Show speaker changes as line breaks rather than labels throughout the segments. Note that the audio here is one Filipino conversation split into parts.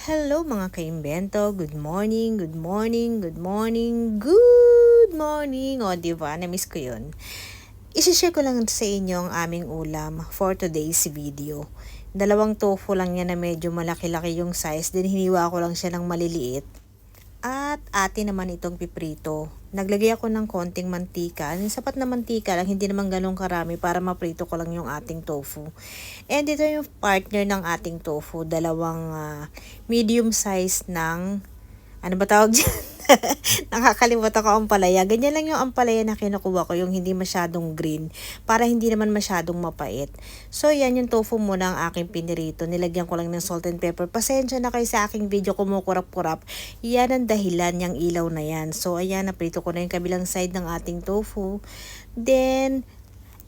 Hello mga kaimbento, good morning, good morning, good morning, good morning. O diba, na-miss ko yun. Isishare ko lang sa inyo ang aming ulam for today's video. Dalawang tofu lang yan na medyo malaki-laki yung size, din hiniwa ko lang siya ng maliliit. At atin naman itong piprito. Naglagay ako ng konting mantika. Yung sapat na mantika lang, hindi naman ganun karami para maprito ko lang yung ating tofu. And ito yung partner ng ating tofu. Dalawang medium size ng, ano ba tawag dyan? Nakakalimutan ko ampalaya. Ganyan lang yung ampalaya na kinukuha ko, yung hindi masyadong green, para hindi naman masyadong mapait. So, yan yung tofu muna ang aking pinirito. Nilagyan ko lang ng salt and pepper. Pasensya na kayo sa aking video kumukurap-kurap. Yan ang dahilan, yung ilaw na yan. So, ayan, naprito ko na yung kabilang side ng ating tofu. Then,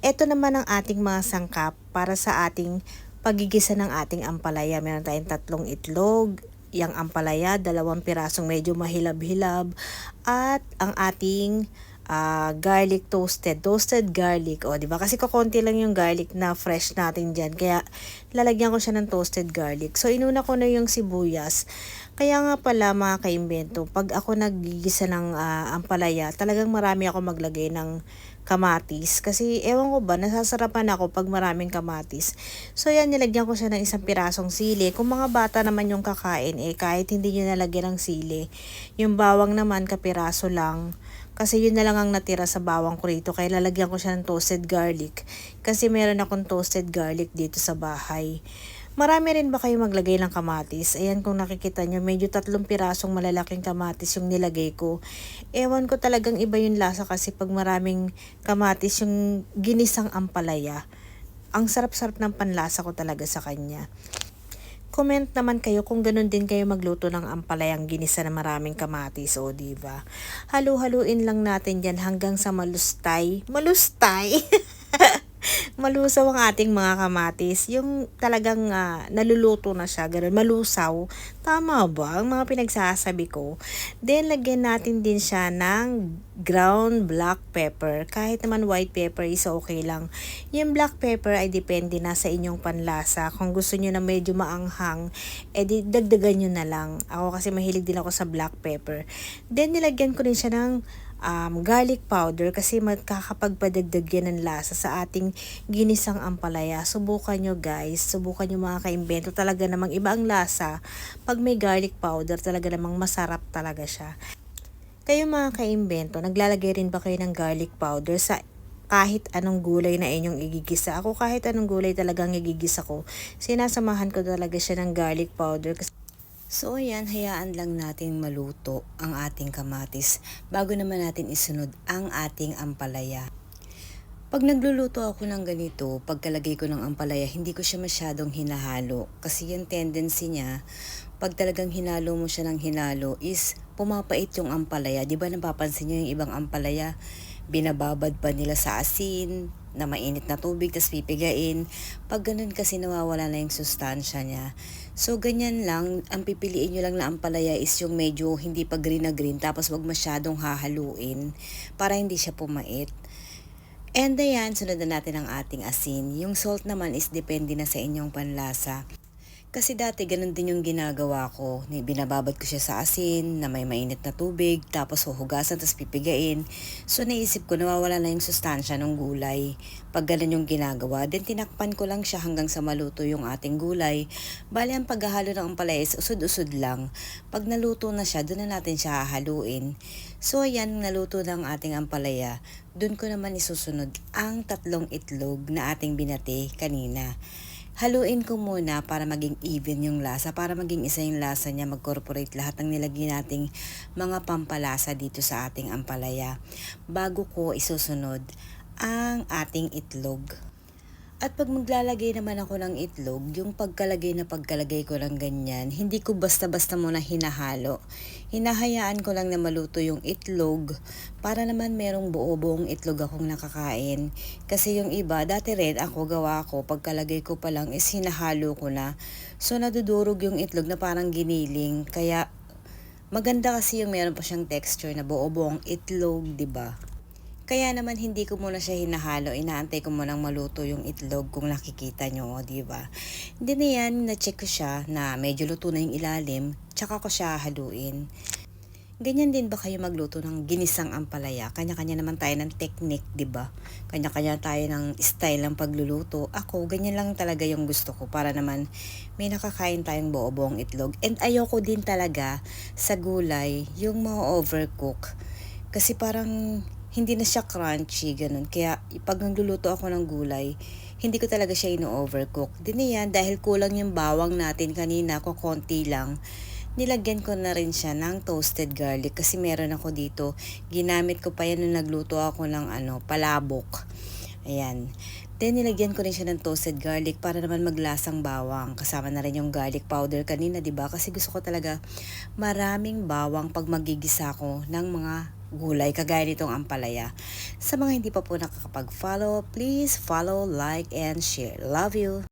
eto naman ang ating mga sangkap para sa ating pagigisa ng ating ampalaya. Meron tayong 3 itlog, yang ampalaya, 2 pirasong medyo mahilab-hilab, at ang ating garlic toasted garlic. O, di ba? Kasi kukonti lang yung garlic na fresh natin dyan. Kaya, lalagyan ko siya ng toasted garlic. So, inuna ko na yung sibuyas. Kaya nga pala mga kaimbento, pag ako naggigisa ng ampalaya, talagang marami ako maglagay ng kamatis. Kasi ewan ko ba, nasasarapan ako pag maraming kamatis. So yan, nilagyan ko siya ng 1 pirasong sili. Kung mga bata naman yung kakain, kahit hindi nyo nalagyan ng sili. Yung bawang naman, kapiraso lang. Kasi yun na lang ang natira sa bawang ko rito. Kaya lalagyan ko siya ng toasted garlic. Kasi meron akong toasted garlic dito sa bahay. Marami rin ba kayo maglagay ng kamatis? Ayan, kung nakikita nyo, medyo 3 pirasong malalaking kamatis yung nilagay ko. Ewan ko, talagang iba yung lasa kasi pag maraming kamatis yung ginisang ampalaya. Ang sarap-sarap ng panlasa ko talaga sa kanya. Comment naman kayo kung ganun din kayo magluto ng ampalayang ginisa na maraming kamatis, o diba? Halu-haluin lang natin yan hanggang sa malustay. Malustay? Malusaw ang ating mga kamatis. Yung talagang naluluto na siya, ganun, malusaw. Tama ba ang mga pinagsasabi ko? Then, lagyan natin din siya ng ground black pepper. Kahit naman white pepper is okay lang. Yung black pepper ay depende na sa inyong panlasa. Kung gusto nyo na medyo maanghang, dagdagan nyo na lang. Ako kasi mahilig din ako sa black pepper. Then, nilagyan ko din siya ng garlic powder kasi magkakapagpadagdag yan ng lasa sa ating ginisang ampalaya. Subukan nyo guys, subukan nyo mga kaimbento, talaga namang iba ang lasa. Pag may garlic powder, talaga namang masarap talaga siya. Kayo mga kaimbento, naglalagay rin ba kayo ng garlic powder sa kahit anong gulay na inyong igigisa? Ako kahit anong gulay talagang igigisa ko, sinasamahan ko talaga siya ng garlic powder. So ayan, hayaan lang natin maluto ang ating kamatis bago naman natin isunod ang ating ampalaya. Pag nagluluto ako ng ganito, pagkalagay ko ng ampalaya, hindi ko siya masyadong hinahalo. Kasi yung tendency niya, pag talagang hinalo mo siya ng hinalo is pumapait yung ampalaya. Di ba napapansin nyo yung ibang ampalaya? Binababad pa nila sa asin, na mainit na tubig, tas pipigain. Pag ganun kasi nawawala na yung sustansya niya. So, ganyan lang. Ang pipiliin nyo lang na ampalaya is yung medyo hindi pa green na green, tapos wag masyadong hahaluin para hindi siya pumait. And ayan, sunod na natin ang ating asin. Yung salt naman is depende na sa inyong panlasa. Kasi dati ganun din yung ginagawa ko. Binababad ko siya sa asin na may mainit na tubig, tapos huhugasan, tapos pipigain. So naisip ko nawawala na yung sustansya ng gulay. Pag ganun yung ginagawa, then tinakpan ko lang siya hanggang sa maluto yung ating gulay. Bali ang paghahalo ng ampalaya is usod-usod lang. Pag naluto na siya, doon na natin siya hahaluin. So ayan, naluto na ang ating ampalaya. Doon ko naman isusunod ang 3 itlog na ating binati kanina. Haluin ko muna para maging even yung lasa, para maging isa yung lasa niya, mag-corporate lahat ng nilagay nating mga pampalasa dito sa ating ampalaya. Bago ko isusunod ang ating itlog. At pag maglalagay naman ako ng itlog, yung pagkalagay ko ng ganyan, hindi ko basta-basta muna hinahalo. Hinahayaan ko lang na maluto yung itlog para naman merong buo-buong itlog akong nakakain. Kasi yung iba, dati rin ako gawa ko, pagkalagay ko pa lang is hinahalo ko na. So nadudurog yung itlog na parang giniling. Kaya maganda kasi yung meron pa siyang texture na buo-buong itlog, 'di ba?
Kaya naman hindi ko muna siya hinahalo, inaantay ko munang maluto yung itlog kung nakikita nyo, o, di ba? Hindi na yan, na-check ko siya na medyo luto na yung ilalim, tsaka ko siya haluin. Ganyan din ba kayo magluto ng ginisang ampalaya? Kanya-kanya naman tayo ng technique, 'di ba? Kanya-kanya tayo ng style ng pagluluto. Ako, ganyan lang talaga yung gusto ko para naman may nakakain tayong buo-buong itlog. And ayoko din talaga sa gulay yung ma-overcook. Kasi parang hindi na siya crunchy, ganun. Kaya pag nagluluto ako ng gulay, hindi ko talaga siya ino-overcook. Din yan, dahil kulang yung bawang natin kanina, ko konti lang, nilagyan ko na rin siya ng toasted garlic kasi meron ako dito. Ginamit ko pa yan nung nagluto ako ng palabok. Ayan. Then nilagyan ko rin siya ng toasted garlic para naman maglasang bawang. Kasama na rin yung garlic powder kanina, 'di ba? Kasi gusto ko talaga maraming bawang pag magigisa ko ng mga gulay kagaya nitong ampalaya. Sa mga hindi pa po nakakapag-follow, please follow, like, and share. Love you!